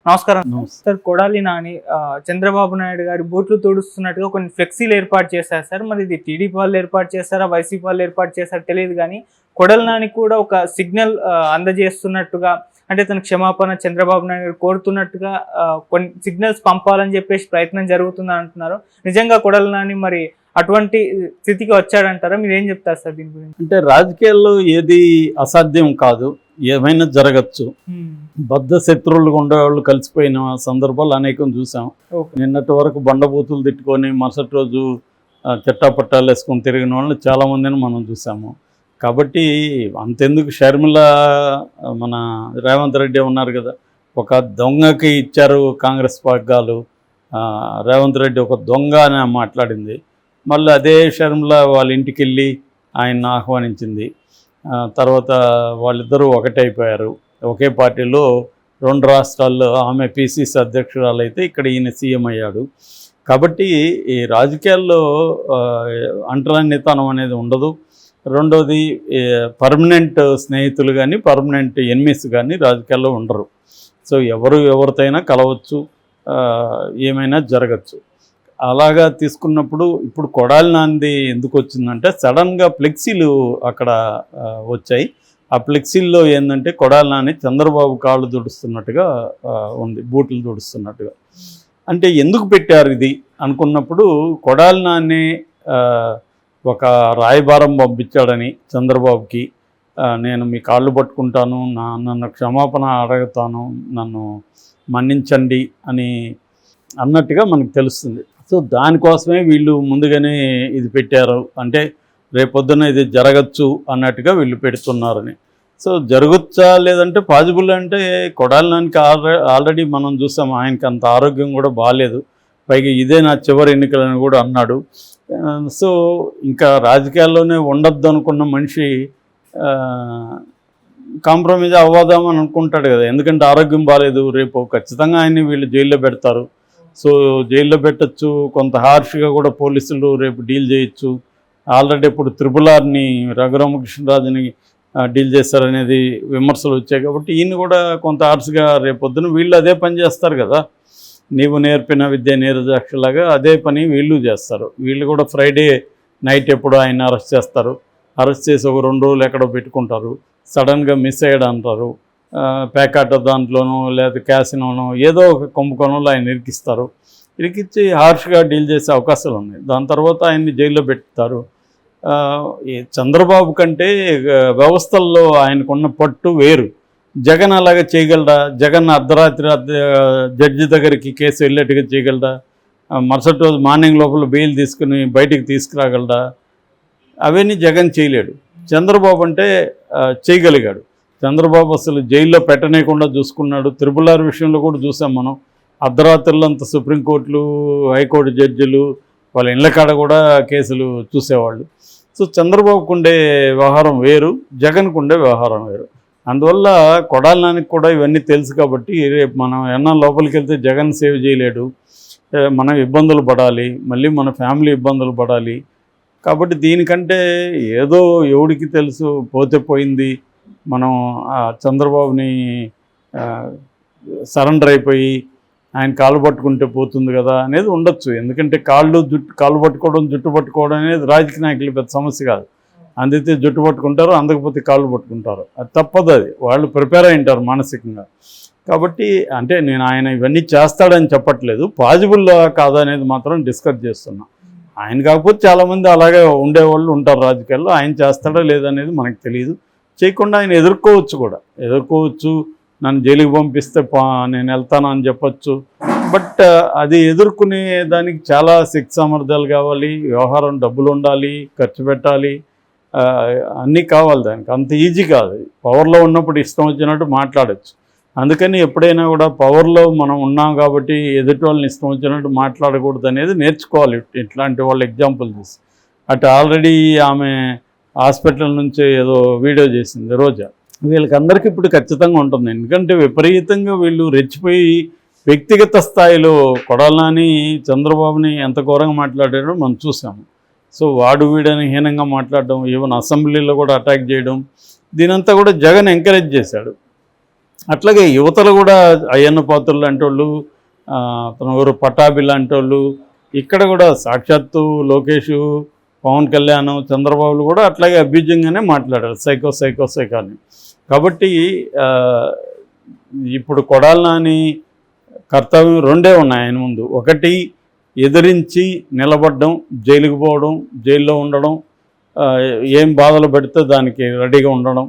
నమస్కారం నమస్తే. సార్. కొడాలి నాని చంద్రబాబు నాయుడు గారి బూట్లు తుడుస్తున్నట్టుగా కొన్ని ఫ్లెక్సీలు ఏర్పాటు చేశారు సార్. మరి ఇది టీడీపీ వాళ్ళు ఏర్పాటు చేస్తారా, వైసీపీ వాళ్ళు ఏర్పాటు చేస్తారా తెలియదు కానీ కొడాలి నాని కూడా ఒక సిగ్నల్ అందజేస్తున్నట్టుగా, అంటే తన క్షమాపణ చంద్రబాబు నాయుడు గారు కోరుతున్నట్టుగా కొన్ని సిగ్నల్స్ పంపాలని చెప్పేసి ప్రయత్నం జరుగుతుందని అంటున్నారు. నిజంగా కొడాలి నాని మరి అటువంటి స్థితికి వచ్చాడంటారా? మీరు ఏం చెప్తారు సార్ దీని గురించి? అంటే రాజకీయాల్లో ఏది అసాధ్యం కాదు, ఏమైనా జరగచ్చు. బద్ధ శత్రువులుగా ఉండేవాళ్ళు కలిసిపోయిన సందర్భాలు అనేకం చూసాం. నిన్నటి వరకు బండబూతులు తిట్టుకొని మరుసటి రోజు చట్టాపట్టాలు వేసుకొని తిరిగిన వాళ్ళని చాలామందిని మనం చూసాము. కాబట్టి అంతెందుకు, షర్మిల మన రేవంత్ రెడ్డి ఉన్నారు కదా, ఒక దొంగకి ఇచ్చారు కాంగ్రెస్ వర్గాలు, రేవంత్ రెడ్డి ఒక దొంగ అని మాట్లాడింది. మళ్ళీ అదే షర్మిల వాళ్ళ ఇంటికి వెళ్ళి ఆయన్ని ఆహ్వానించింది. తర్వాత వాళ్ళిద్దరూ ఒకటైపోయారు. ఒకే పార్టీలో 2 రాష్ట్రాల్లో ఆమె పిసిసి అధ్యక్షురాలు అయితే ఇక్కడ ఈయన సీఎం అయ్యాడు. కాబట్టి ఈ రాజకీయాల్లో అంటరానితనం అనేది ఉండదు. రెండోది, పర్మనెంట్ స్నేహితులు కానీ పర్మనెంట్ ఎనిమీస్ కానీ రాజకీయాల్లో ఉండరు. సో ఎవరితోనైనా కలవచ్చు, ఏమైనా జరగచ్చు. అలాగా తీసుకున్నప్పుడు ఇప్పుడు కొడాలి నానిది ఎందుకు వచ్చిందంటే సడన్గా ఫ్లెక్సీలు అక్కడ వచ్చాయి. ఆ ఫ్లెక్సీల్లో ఏంటంటే కొడాలి నాని చంద్రబాబు కాళ్ళు తుడుస్తున్నట్టుగా ఉంది, బూట్లు తుడుస్తున్నట్టుగా. అంటే ఎందుకు పెట్టారు ఇది అనుకున్నప్పుడు, కొడాలి నాని ఒక రాయబారం పంపించాడని చంద్రబాబుకి, నేను మీ కాళ్ళు పట్టుకుంటాను, నన్ను క్షమాపణ అడుగుతాను, నన్ను మన్నించండి అని అన్నట్టుగా మనకు తెలుస్తుంది. సో దానికోసమే వీళ్ళు ముందుగానే ఇది పెట్టారు. అంటే రేపొద్దున ఇది జరగచ్చు అన్నట్టుగా వీళ్ళు పెడుతున్నారని. సో జరగచ్చా లేదంటే పాజిబుల్ అంటే కొడాలి నానికి ఆల్రెడీ మనం చూసాం, ఆయనకి అంత ఆరోగ్యం కూడా బాగాలేదు. పైగా ఇదే నా చివరి ఎన్నికలని కూడా అన్నాడు. సో ఇంకా రాజకీయాల్లోనే ఉండొద్దు అనుకున్న మనిషి కాంప్రమైజ్ అవ్వదామని అనుకుంటాడు కదా, ఎందుకంటే ఆరోగ్యం బాగాలేదు. రేపు ఖచ్చితంగా ఆయన్ని వీళ్ళు జైల్లో పెడతారు. సో జైల్లో పెట్టచ్చు, కొంత హార్ష్గా కూడా పోలీసులు రేపు డీల్ చేయొచ్చు. ఆల్రెడీ ఇప్పుడు త్రిపులార్ని రఘురామకృష్ణరాజుని డీల్ చేస్తారనేది విమర్శలు వచ్చాయి. కాబట్టి ఈయన కూడా కొంత హార్ష్గా రేపొద్దున వీళ్ళు అదే పని చేస్తారు కదా, నీవు నేర్పిన విద్య నీరజాక్షలాగా అదే పని వీళ్ళు చేస్తారు. వీళ్ళు కూడా ఫ్రైడే నైట్ ఎప్పుడు ఆయన అరెస్ట్ చేస్తారు. అరెస్ట్ చేసి ఒక 2 రోజులు ఎక్కడో పెట్టుకుంటారు. సడన్గా మిస్ అయ్యాడు అంటారు. ప్యాకాట దాంట్లోనో లేదా క్యాసినోనో ఏదో ఒక కుంభకోణంలో ఆయన ఇరికిస్తారు. ఇరికిచ్చి హార్ష్గా డీల్ చేసే అవకాశాలు ఉన్నాయి. దాని తర్వాత ఆయన్ని జైల్లో పెడతారు. చంద్రబాబు కంటే వ్యవస్థల్లో ఆయనకున్న పట్టు వేరు. జగన్ అలాగా చేయగలరా? జగన్ అర్ధరాత్రి జడ్జి దగ్గరికి కేసు వెళ్ళేట్టుగా చేయగలరా? మరుసటి రోజు మార్నింగ్ లోపల బెయిల్ తీసుకుని బయటికి తీసుకురాగలరా? అవన్నీ జగన్ చేయలేడు. చంద్రబాబు అంటే చేయగలిగాడు. చంద్రబాబు అసలు జైల్లో పెట్టనేయకుండా చూసుకున్నాడు. త్రిపులార్ విషయంలో కూడా చూసాం మనం. అర్ధరాత్రులంతా సుప్రీంకోర్టులు, హైకోర్టు జడ్జిలు వాళ్ళ ఇళ్ళ కాడ కూడా కేసులు చూసేవాళ్ళు. సో చంద్రబాబుకు ఉండే వ్యవహారం వేరు, జగన్కు ఉండే వ్యవహారం వేరు. అందువల్ల కొడాలి నానికి కూడా ఇవన్నీ తెలుసు. కాబట్టి రేపు మనం ఏమన్నా లోపలికి వెళ్తే జగన్ సేవ్ చేయలేడు, మనం ఇబ్బందులు పడాలి, మళ్ళీ మన ఫ్యామిలీ ఇబ్బందులు పడాలి. కాబట్టి దీనికంటే ఏదో ఎవడికి తెలుసు, పోతే పోయింది, మనం చంద్రబాబుని సరెండర్ అయిపోయి ఆయన కాళ్ళు పట్టుకుంటే పోతుంది కదా అనేది ఉండొచ్చు. ఎందుకంటే కాళ్ళు పట్టుకోవడం, జుట్టు పట్టుకోవడం అనేది రాజకీయ నాయకులు పెద్ద సమస్య కాదు. అందితే జుట్టు పట్టుకుంటారు, అందకపోతే కాళ్ళు పట్టుకుంటారు. అది తప్పదు, అది వాళ్ళు ప్రిపేర్ అయి ఉంటారు మానసికంగా. కాబట్టి అంటే నేను ఆయన ఇవన్నీ చేస్తాడని చెప్పట్లేదు, పాజిబుల్ కాదా అనేది మాత్రం డిస్కస్ చేస్తున్నా. ఆయన కాకపోతే చాలామంది అలాగే ఉండేవాళ్ళు ఉంటారు రాజకీయాల్లో. ఆయన చేస్తాడా లేదనేది మనకు తెలియదు. చేయకుండా ఆయన ఎదుర్కోవచ్చు. నన్ను జైలుకి పంపిస్తే నేను వెళ్తాను అని చెప్పచ్చు. బట్ అది ఎదుర్కొనే దానికి చాలా శక్తి సామర్థ్యాలు కావాలి, వ్యవహారం డబ్బులు ఉండాలి, ఖర్చు పెట్టాలి, అన్నీ కావాలి. దానికి అంత ఈజీ కాదు. పవర్లో ఉన్నప్పుడు ఇష్టం వచ్చినట్టు మాట్లాడచ్చు. అందుకని ఎప్పుడైనా కూడా పవర్లో మనం ఉన్నాం కాబట్టి ఎదుటి వాళ్ళని ఇష్టం వచ్చినట్టు మాట్లాడకూడదు అనేది నేర్చుకోవాలి. ఇట్లాంటి వాళ్ళు ఎగ్జాంపుల్ చూసి. అటు ఆల్రెడీ ఆమె హాస్పిటల్ నుంచి ఏదో వీడియో చేసింది రోజా. వీళ్ళకందరికీ ఇప్పుడు ఖచ్చితంగా ఉంటుంది. ఎందుకంటే విపరీతంగా వీళ్ళు రెచ్చిపోయి వ్యక్తిగత స్థాయిలో కొడాలి నాని చంద్రబాబుని ఎంత ఘోరంగా మాట్లాడారో మనం చూసాము. సో వాడు వీడని హీనంగా మాట్లాడడం, ఈవెన్ అసెంబ్లీలో కూడా అటాక్ చేయడం, దీనంతా కూడా జగన్ ఎంకరేజ్ చేశాడు. అట్లాగే యువతలు కూడా అయ్యన్న పాత్రులు లాంటి వాళ్ళు, తన ఊరు పటాభి లాంటి వాళ్ళు, ఇక్కడ కూడా సాక్షాత్తు లోకేష్, పవన్ కళ్యాణ్, చంద్రబాబులు కూడా అట్లాగే అభ్యుజ్యంగానే మాట్లాడారు సైకో అని. కాబట్టి ఇప్పుడు కొడాలి నాని కర్తవ్యం రెండే ఉన్నాయి ఆయన ముందు. ఒకటి ఎదిరించి నిలబడడం, జైలుకు పోవడం, జైల్లో ఉండడం, ఏం బాధలు పెడితే దానికి రెడీగా ఉండడం,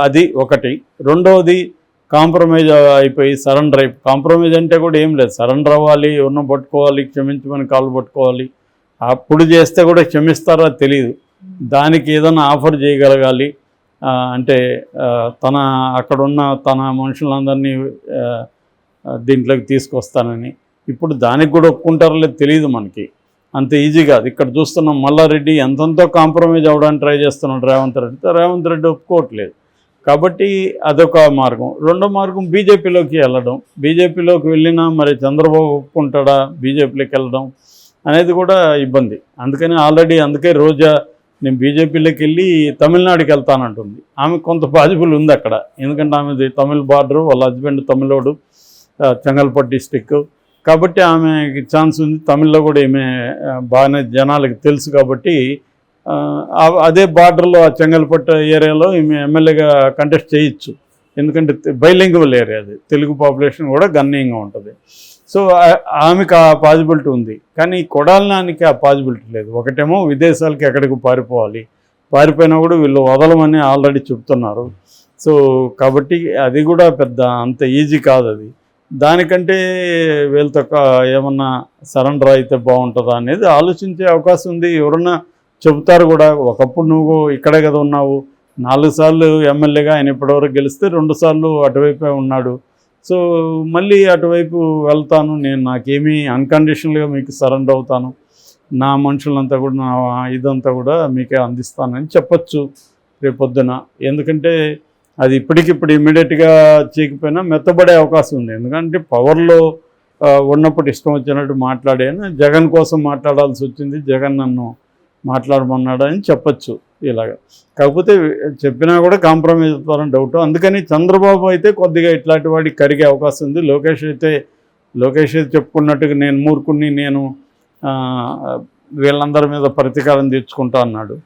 అది ఒకటి. రెండవది కాంప్రమైజ్ అయిపోయి సరెండర్ కాంప్రమైజ్ అంటే కూడా ఏం లేదు, సరెండర్ అవ్వాలి, ఎవరినో పట్టుకోవాలి, క్షమించమని కాళ్ళు పట్టుకోవాలి. అప్పుడు చేస్తే కూడా క్షమిస్తారో తెలియదు. దానికి ఏదైనా ఆఫర్ చేయగలగాలి. అంటే అక్కడున్న తన మనుషులందరినీ దీంట్లోకి తీసుకొస్తానని. ఇప్పుడు దానికి కూడా ఒప్పుకుంటారో లేదు తెలియదు మనకి, అంత ఈజీ కాదు. ఇక్కడ చూస్తున్నాం మల్లారెడ్డి ఎంతెంతో కాంప్రమైజ్ అవ్వడానికి ట్రై చేస్తున్నాడు రేవంత్ రెడ్డి ఒప్పుకోవట్లేదు. కాబట్టి అదొక మార్గం. రెండో మార్గం బీజేపీలోకి వెళ్ళడం. బీజేపీలోకి వెళ్ళినా మరి చంద్రబాబు ఒప్పుకుంటాడా బీజేపీలోకి వెళ్ళడం అనేది కూడా ఇబ్బంది. అందుకే రోజా నేను బీజేపీలోకి వెళ్ళి తమిళనాడుకి వెళ్తానంటుంది. ఆమె కొంత పాజిబుల్ ఉంది అక్కడ, ఎందుకంటే ఆమెది తమిళ బార్డరు, వాళ్ళ హస్బెండ్ తమిళోడు, చెంగల్పట్టు డిస్టిక్. కాబట్టి ఆమెకి ఛాన్స్ ఉంది. తమిళ్లో కూడా ఈమె బాగానే జనాలకి తెలుసు కాబట్టి అదే బార్డర్లో ఆ చెంగల్పట్టు ఏరియాలో ఈమె ఎమ్మెల్యేగా కంటెస్ట్ చేయొచ్చు. ఎందుకంటే బైలింగ్వల్ ఏరియా అది, తెలుగు పాపులేషన్ కూడా గణనీయంగా ఉంటుంది. సో ఆమెకు ఆ పాజిబిలిటీ ఉంది. కానీ కొడాలి నానికి ఆ పాజిబిలిటీ లేదు. ఒకటేమో విదేశాలకి ఎక్కడికి పారిపోయినా కూడా వీళ్ళు వదలమని ఆల్రెడీ చెప్తున్నారు. సో కాబట్టి అది కూడా పెద్ద అంత ఈజీ కాదు. అది దానికంటే వీళ్ళతో ఏమన్నా సరెండర్ అయితే బాగుంటుందా అనేది ఆలోచించే అవకాశం ఉంది. ఎవరన్నా చెబుతారు కూడా, ఒకప్పుడు నువ్వు ఇక్కడే కదా ఉన్నావు, 4 సార్లు ఎమ్మెల్యేగా ఆయన ఇప్పటివరకు గెలిస్తే 2 సార్లు అటువైపే ఉన్నాడు. సో మళ్ళీ అటువైపు వెళ్తాను నేను, నాకేమీ అన్కండిషనల్గా మీకు సరెండర్ అవుతాను, నా మనుషులంతా కూడా నా ఇదంతా కూడా మీకే అందిస్తానని చెప్పచ్చు రేపొద్దున. ఎందుకంటే అది ఇప్పటికిప్పుడు ఇమ్మీడియట్గా చేయకపోయినా మెత్తబడే అవకాశం ఉంది. ఎందుకంటే పవర్లో ఉన్నప్పుడు ఇష్టం వచ్చినట్టు మాట్లాడాను, జగన్ కోసం మాట్లాడాల్సి వచ్చింది, జగన్ నన్ను మాట్లాడమన్నాడు అని చెప్పచ్చు ఇలాగ. కాకపోతే చెప్పినా కూడా కాంప్రమైజ్ అవుతారని డౌట్. అందుకని చంద్రబాబు అయితే కొద్దిగా ఇట్లాంటి వాడికి కరిగే అవకాశం ఉంది. లోకేష్ అయితే చెప్పుకున్నట్టుగా నేను మూర్ఖుణ్ణి, నేను వీళ్ళందరి మీద ప్రతీకారం తీర్చుకుంటా అన్నాడు.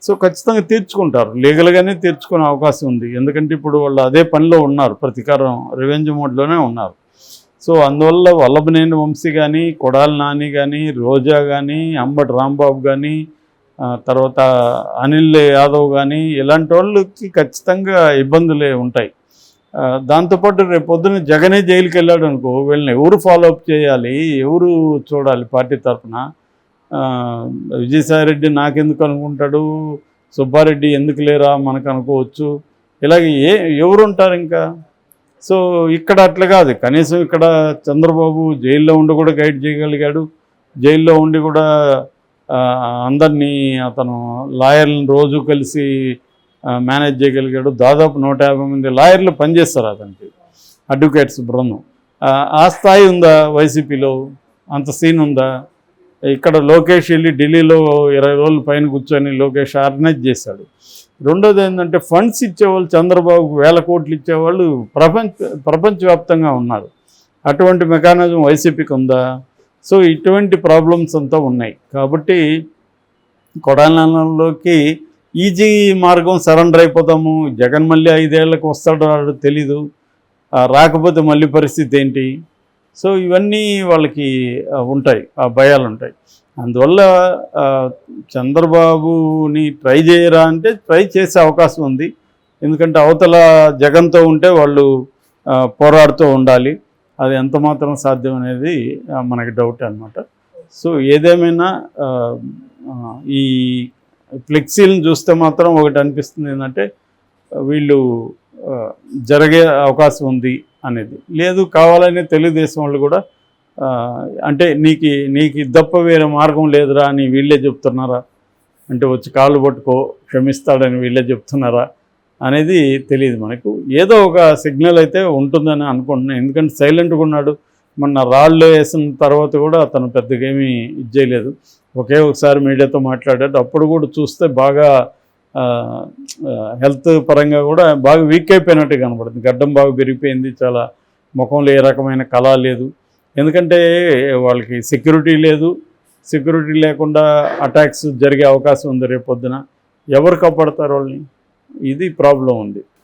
సో ఖచ్చితంగా తీర్చుకుంటారు, లీగల్గానే తీర్చుకునే అవకాశం ఉంది. ఎందుకంటే ఇప్పుడు వాళ్ళు అదే పనిలో ఉన్నారు, ప్రతీకారం రివెంజ్ మోడ్లోనే ఉన్నారు. సో అందువల్ల వల్లభనేని వంశీ కానీ, కొడాలి నాని కానీ, రోజా కానీ, అంబటి రాంబాబు కానీ, తర్వాత అనిల్ యాదవ్ కానీ, ఇలాంటి వాళ్ళకి ఖచ్చితంగా ఇబ్బందులే ఉంటాయి. దాంతోపాటు రేపు పొద్దున్న జగనే జైలుకి వెళ్ళాడు అనుకో, వీళ్ళని ఎవరు ఫాలోఅప్ చేయాలి, ఎవరు చూడాలి పార్టీ తరఫున? విజయసాయిరెడ్డి నాకెందుకు అనుకుంటాడు, సుబ్బారెడ్డి ఎందుకు లేరా మనకు అనుకోవచ్చు. ఇలాగే ఎవరు ఉంటారు ఇంకా? సో ఇక్కడ అట్లా కాదు. కనీసం ఇక్కడ చంద్రబాబు జైల్లో ఉండి కూడా గైడ్ చేయగలిగాడు, జైల్లో ఉండి కూడా అందరినీ అతను లాయర్లను రోజు కలిసి మేనేజ్ చేయగలిగాడు. దాదాపు 150 మంది లాయర్లు పనిచేస్తారు అతనికి, అడ్వకేట్స్ బృందం. ఆ స్థాయి ఉందా వైసీపీలో? అంత సీన్ ఉందా? ఇక్కడ లోకేష్ వెళ్ళి ఢిల్లీలో 20 రోజుల పైన కూర్చొని లోకేష్ ఆర్గనైజ్ చేశాడు. రెండోది ఏంటంటే ఫండ్స్ ఇచ్చేవాళ్ళు, చంద్రబాబుకు 1000 కోట్లు ఇచ్చేవాళ్ళు ప్రపంచవ్యాప్తంగా ఉన్నారు. అటువంటి మెకానిజం వైసీపీకి ఉందా? సో ఇటువంటి ప్రాబ్లమ్స్ అంతా ఉన్నాయి. కాబట్టి కొడాలిలోకి ఈజీ మార్గం సరెండర్ అయిపోతాము, జగన్ మళ్ళీ 5 ఏళ్లకు వస్తాడో తెలీదు, రాకపోతే మళ్ళీ పరిస్థితి ఏంటి? సో ఇవన్నీ వాళ్ళకి ఉంటాయి, ఆ భయాలు ఉంటాయి. అందువల్ల చంద్రబాబుని ట్రై చేయరా అంటే ట్రై చేసే అవకాశం ఉంది. ఎందుకంటే అవతల జగన్తో ఉంటే వాళ్ళు పోరాడుతూ ఉండాలి. అది ఎంత మాత్రం సాధ్యం అనేది మనకి డౌట్ అన్నమాట. సో ఏదేమైనా ఈ ఫ్లెక్సీలను చూస్తే మాత్రం ఒకటి అనిపిస్తుంది ఏంటంటే వీళ్ళు జరిగే అవకాశం ఉంది అనేది. లేదు కావాలని తెలుగుదేశం వాళ్ళు కూడా అంటే నీకు తప్ప వేరే మార్గం లేదురా అని వీళ్ళే చెప్తున్నారా, అంటే వచ్చి కాళ్ళు పట్టుకో క్షమిస్తాడని వీళ్ళే చెప్తున్నారా అనేది తెలియదు మనకు. ఏదో ఒక సిగ్నల్ అయితే ఉంటుందని అనుకుంటున్నాను. ఎందుకంటే సైలెంట్గా ఉన్నాడు. మొన్న రాళ్ళు వేసిన తర్వాత కూడా అతను పెద్దగా ఏమీ ఇది చేయలేదు. ఒకసారి మీడియాతో మాట్లాడాడు. అప్పుడు కూడా చూస్తే బాగా హెల్త్ పరంగా కూడా బాగా వీక్ అయిపోయినట్టు కనబడుతుంది. గడ్డం బాగా పెరిగిపోయింది, చాలా ముఖంలో ఏ రకమైన కళ లేదు. ఎందుకంటే వాళ్ళకి సెక్యూరిటీ లేదు. సెక్యూరిటీ లేకుండా అటాక్స్ జరిగే అవకాశం ఉంది రేపొద్దున. ఎవరు కాపాడతారు వాళ్ళని? ఇది ప్రాబ్లం ఉంది.